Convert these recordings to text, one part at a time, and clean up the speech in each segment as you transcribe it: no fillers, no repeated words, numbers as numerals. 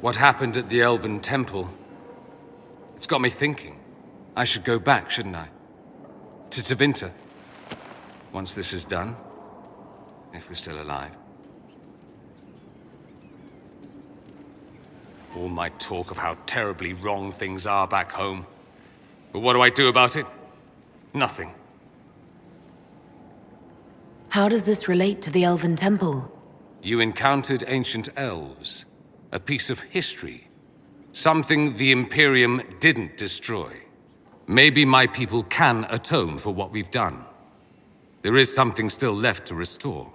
What happened at the Elven Temple? It's got me thinking. I should go back, shouldn't I? To Tevinter. Once this is done. If we're still alive. All my talk of how terribly wrong things are back home. But what do I do about it? Nothing. How does this relate to the Elven Temple? You encountered ancient elves. A piece of history. Something the Imperium didn't destroy. Maybe my people can atone for what we've done. There is something still left to restore.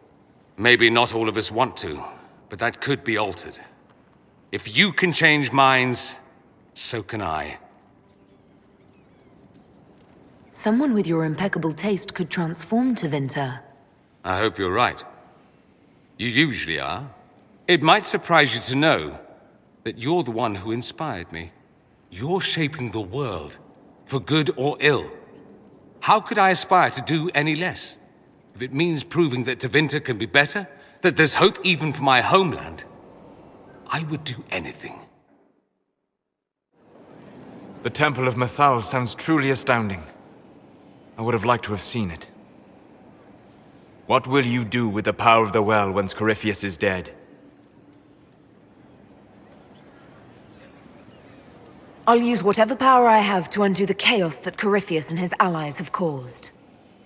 Maybe not all of us want to, but that could be altered. If you can change minds, so can I. Someone with your impeccable taste could transform Tevinter. I hope you're right. You usually are. It might surprise you to know that you're the one who inspired me. You're shaping the world, for good or ill. How could I aspire to do any less? If it means proving that Tevinter can be better, that there's hope even for my homeland, I would do anything. The Temple of Mythal sounds truly astounding. I would have liked to have seen it. What will you do with the power of the well once Corypheus is dead? I'll use whatever power I have to undo the chaos that Corypheus and his allies have caused.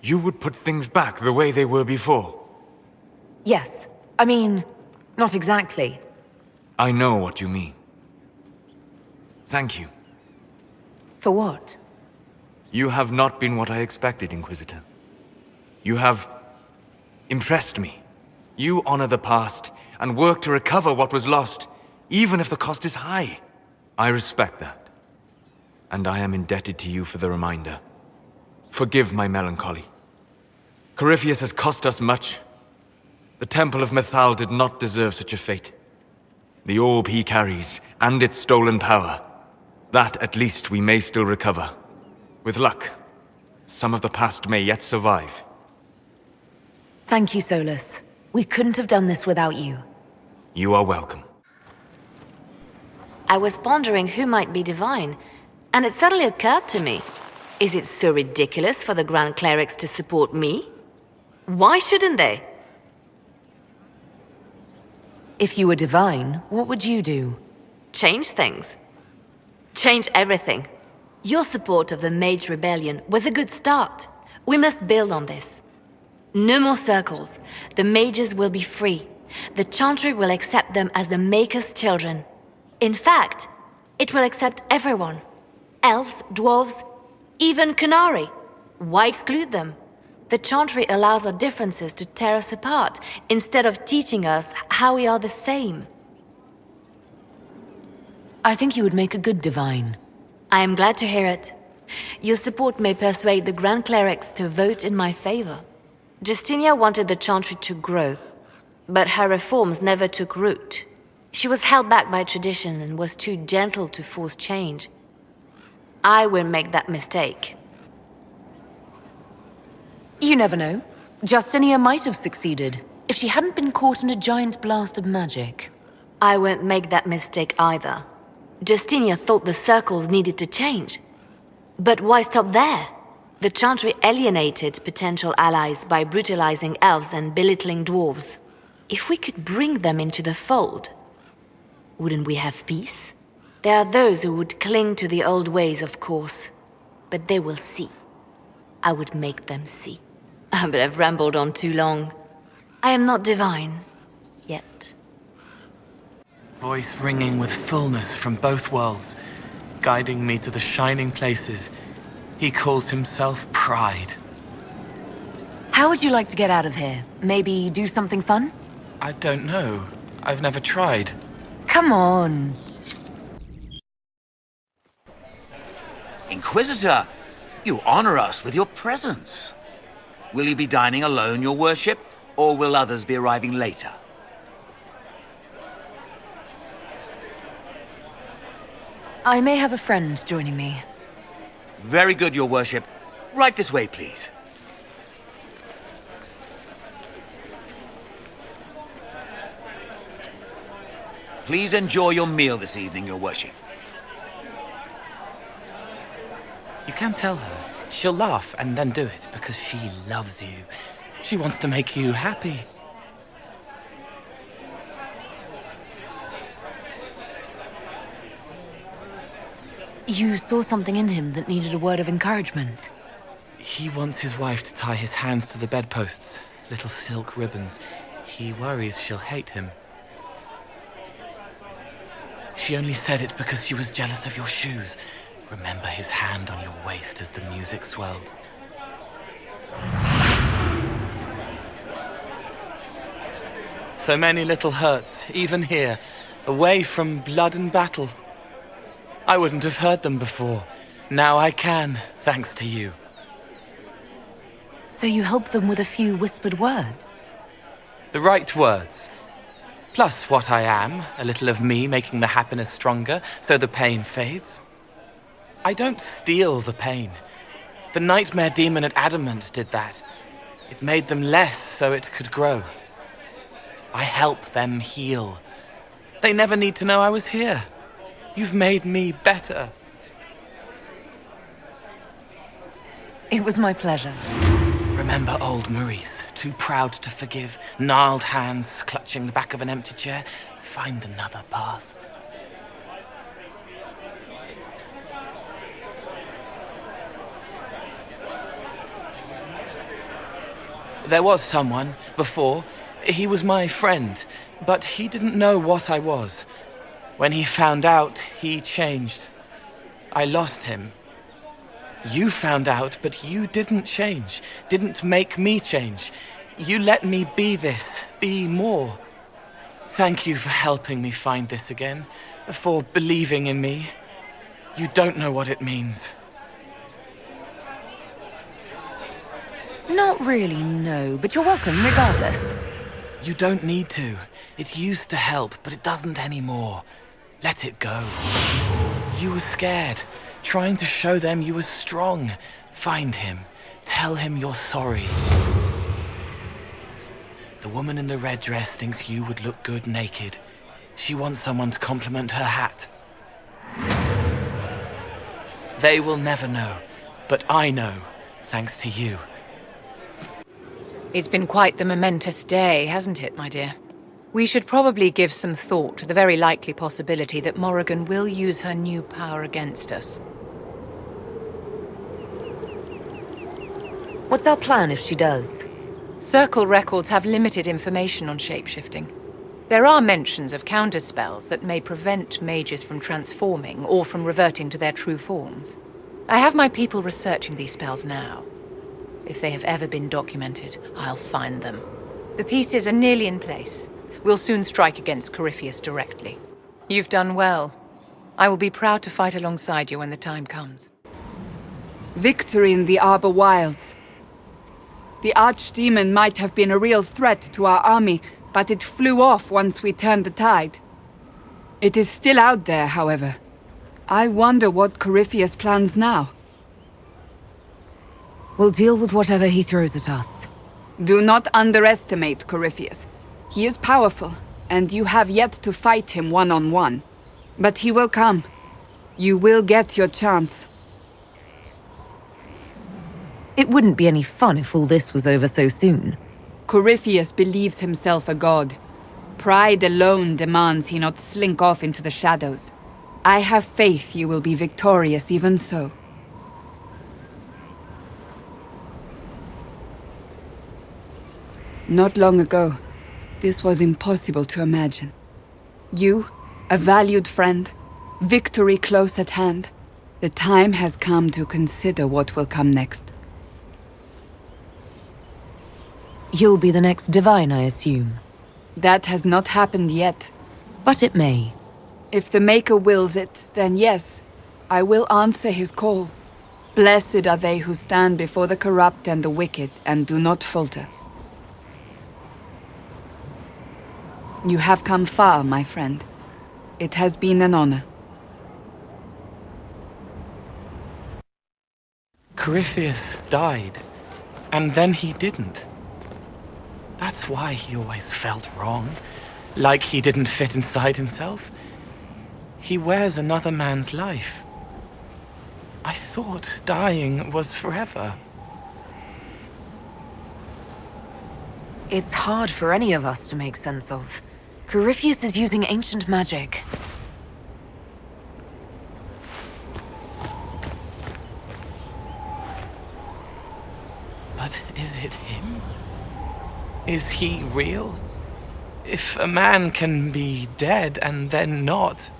You would put things back the way they were before? Yes. I mean, not exactly. I know what you mean. Thank you. For what? You have not been what I expected, Inquisitor. You have impressed me. You honor the past and work to recover what was lost, even if the cost is high. I respect that. And I am indebted to you for the reminder. Forgive my melancholy. Corypheus has cost us much. The Temple of Mythal did not deserve such a fate. The orb he carries, and its stolen power, that at least we may still recover. With luck, some of the past may yet survive. Thank you, Solus. We couldn't have done this without you. You are welcome. I was pondering who might be divine, and it suddenly occurred to me. Is it so ridiculous for the Grand Clerics to support me? Why shouldn't they? If you were divine, what would you do? Change things. Change everything. Your support of the Mage Rebellion was a good start. We must build on this. No more circles. The mages will be free. The Chantry will accept them as the Maker's children. In fact, it will accept everyone. Elves, dwarves, even Canary. Why exclude them? The Chantry allows our differences to tear us apart, instead of teaching us how we are the same. I think you would make a good divine. I am glad to hear it. Your support may persuade the Grand Clerics to vote in my favor. Justinia wanted the Chantry to grow, but her reforms never took root. She was held back by tradition and was too gentle to force change. I won't make that mistake. You never know. Justinia might have succeeded, if she hadn't been caught in a giant blast of magic. I won't make that mistake either. Justinia thought the circles needed to change. But why stop there? The Chantry alienated potential allies by brutalizing elves and belittling dwarves. If we could bring them into the fold, wouldn't we have peace? There are those who would cling to the old ways, of course. But they will see. I would make them see. But I've rambled on too long. I am not divine. Yet. Voice ringing with fullness from both worlds, guiding me to the shining places. He calls himself Pride. How would you like to get out of here? Maybe do something fun? I don't know. I've never tried. Come on. Inquisitor, you honor us with your presence. Will you be dining alone, your worship, or will others be arriving later? I may have a friend joining me. Very good, your worship. Right this way, please. Please enjoy your meal this evening, your worship. You can tell her. She'll laugh and then do it because she loves you. She wants to make you happy. You saw something in him that needed a word of encouragement. He wants his wife to tie his hands to the bedposts, little silk ribbons. He worries she'll hate him. She only said it because she was jealous of your shoes. Remember his hand on your waist as the music swelled. So many little hurts, even here, away from blood and battle. I wouldn't have heard them before. Now I can, thanks to you. So you help them with a few whispered words? The right words. Plus what I am, a little of me making the happiness stronger, so the pain fades. I don't steal the pain. The nightmare demon at Adamant did that. It made them less so it could grow. I help them heal. They never need to know I was here. You've made me better. It was my pleasure. Remember old Maurice, too proud to forgive, gnarled hands clutching the back of an empty chair? Find another path. There was someone, before. He was my friend, but he didn't know what I was. When he found out, he changed. I lost him. You found out, but you didn't change. Didn't make me change. You let me be this, be more. Thank you for helping me find this again, for believing in me. You don't know what it means. Not really, no, but you're welcome regardless. You don't need to. It used to help, but it doesn't anymore. Let it go. You were scared, trying to show them you were strong. Find him. Tell him you're sorry. The woman in the red dress thinks you would look good naked. She wants someone to compliment her hat. They will never know, but I know, thanks to you. It's been quite the momentous day, hasn't it, my dear? We should probably give some thought to the very likely possibility that Morrigan will use her new power against us. What's our plan if she does? Circle records have limited information on shapeshifting. There are mentions of counterspells that may prevent mages from transforming or from reverting to their true forms. I have my people researching these spells now. If they have ever been documented, I'll find them. The pieces are nearly in place. We'll soon strike against Corypheus directly. You've done well. I will be proud to fight alongside you when the time comes. Victory in the Arbor Wilds. The Archdemon might have been a real threat to our army, but it flew off once we turned the tide. It is still out there, however. I wonder what Corypheus plans now. We'll deal with whatever he throws at us. Do not underestimate Corypheus. He is powerful, and you have yet to fight him one-on-one. But he will come. You will get your chance. It wouldn't be any fun if all this was over so soon. Corypheus believes himself a god. Pride alone demands he not slink off into the shadows. I have faith you will be victorious even so. Not long ago, this was impossible to imagine. You, a valued friend, victory close at hand. The time has come to consider what will come next. You'll be the next divine, I assume. That has not happened yet. But it may. If the Maker wills it, then yes, I will answer his call. Blessed are they who stand before the corrupt and the wicked and do not falter. You have come far, my friend. It has been an honor. Corypheus died, and then he didn't. That's why he always felt wrong. Like he didn't fit inside himself. He wears another man's life. I thought dying was forever. It's hard for any of us to make sense of. Corypheus is using ancient magic. But is it him? Is he real? If a man can be dead and then not,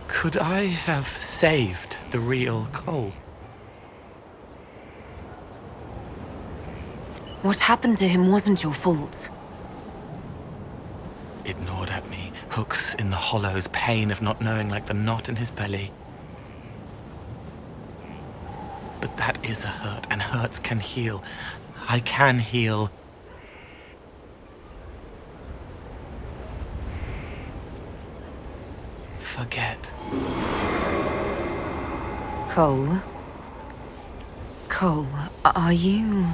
could I have saved the real Cole? What happened to him wasn't your fault. It gnawed at me, hooks in the hollows, pain of not knowing like the knot in his belly. But that is a hurt, and hurts can heal. I can heal. Forget. Cole? Cole, are you...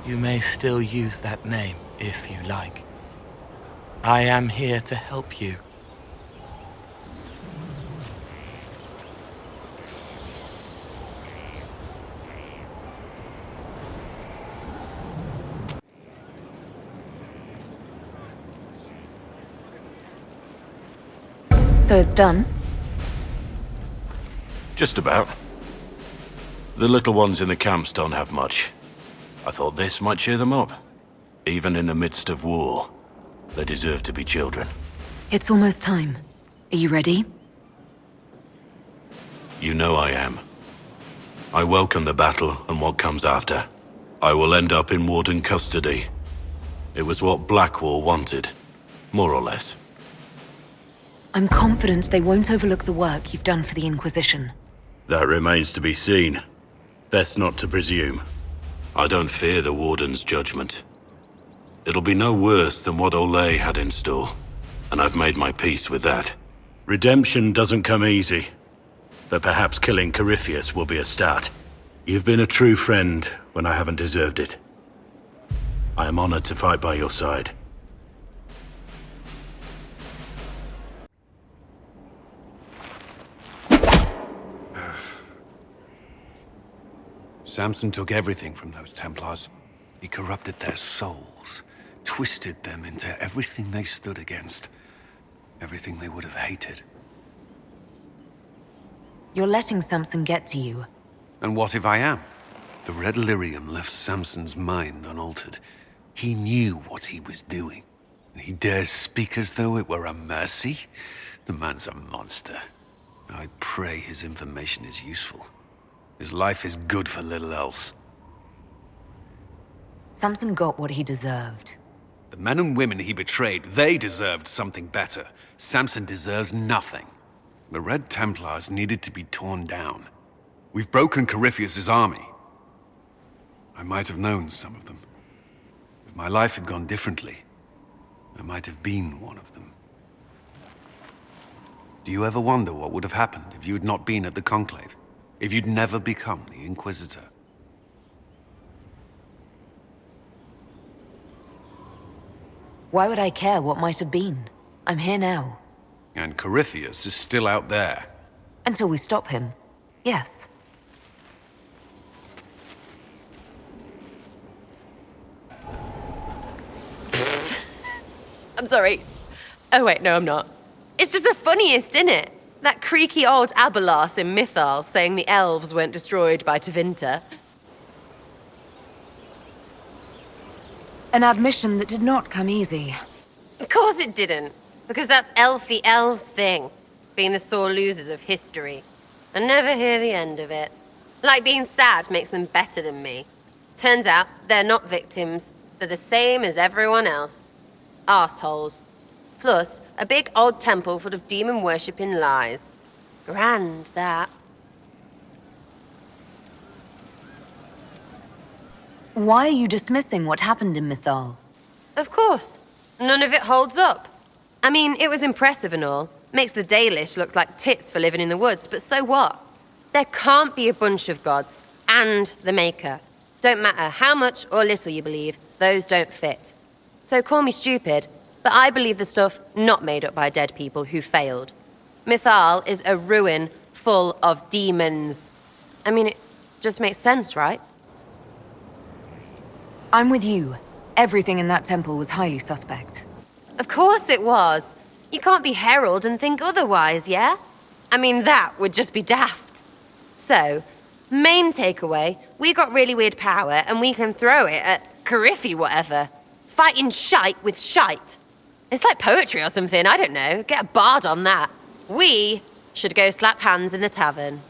You may still use that name, if you like. I am here to help you. So it's done? Just about. The little ones in the camps don't have much. I thought this might cheer them up. Even in the midst of war, they deserve to be children. It's almost time. Are you ready? You know I am. I welcome the battle and what comes after. I will end up in Warden custody. It was what Blackwall wanted, more or less. I'm confident they won't overlook the work you've done for the Inquisition. That remains to be seen. Best not to presume. I don't fear the Warden's judgment. It'll be no worse than what Olay had in store, and I've made my peace with that. Redemption doesn't come easy, but perhaps killing Corypheus will be a start. You've been a true friend when I haven't deserved it. I am honored to fight by your side. Samson took everything from those Templars. He corrupted their souls, twisted them into everything they stood against, everything they would have hated. You're letting Samson get to you. And what if I am? The Red Lyrium left Samson's mind unaltered. He knew what he was doing, and he dares speak as though it were a mercy? The man's a monster. I pray his information is useful. His life is good for little else. Samson got what he deserved. The men and women he betrayed, they deserved something better. Samson deserves nothing. The Red Templars needed to be torn down. We've broken Corypheus's army. I might have known some of them. If my life had gone differently, I might have been one of them. Do you ever wonder what would have happened if you had not been at the Conclave? If you'd never become the Inquisitor? Why would I care what might have been? I'm here now. And Corypheus is still out there. Until we stop him. Yes. I'm sorry. Oh wait, no I'm not. It's just the funniest, innit? That creaky old Abelas in Mythal saying the elves weren't destroyed by Tevinter. An admission that did not come easy. Of course it didn't, because that's elfy elves' thing, being the sore losers of history. I never hear the end of it. Like being sad makes them better than me. Turns out they're not victims. They're the same as everyone else. Arseholes. Plus, a big old temple full of demon-worshipping lies. Grand, that. Why are you dismissing what happened in Mythal? Of course. None of it holds up. I mean, it was impressive and all. Makes the Dalish look like tits for living in the woods, but so what? There can't be a bunch of gods and the Maker. Don't matter how much or little you believe, those don't fit. So call me stupid, but I believe the stuff not made up by dead people who failed. Mythal is a ruin full of demons. I mean, it just makes sense, right? I'm with you. Everything in that temple was highly suspect. Of course it was. You can't be Herald and think otherwise, yeah? I mean, that would just be daft. So, main takeaway, we got really weird power and we can throw it at Carifi whatever. Fighting shite with shite. It's like poetry or something, I don't know. Get a bard on that. We should go slap hands in the tavern.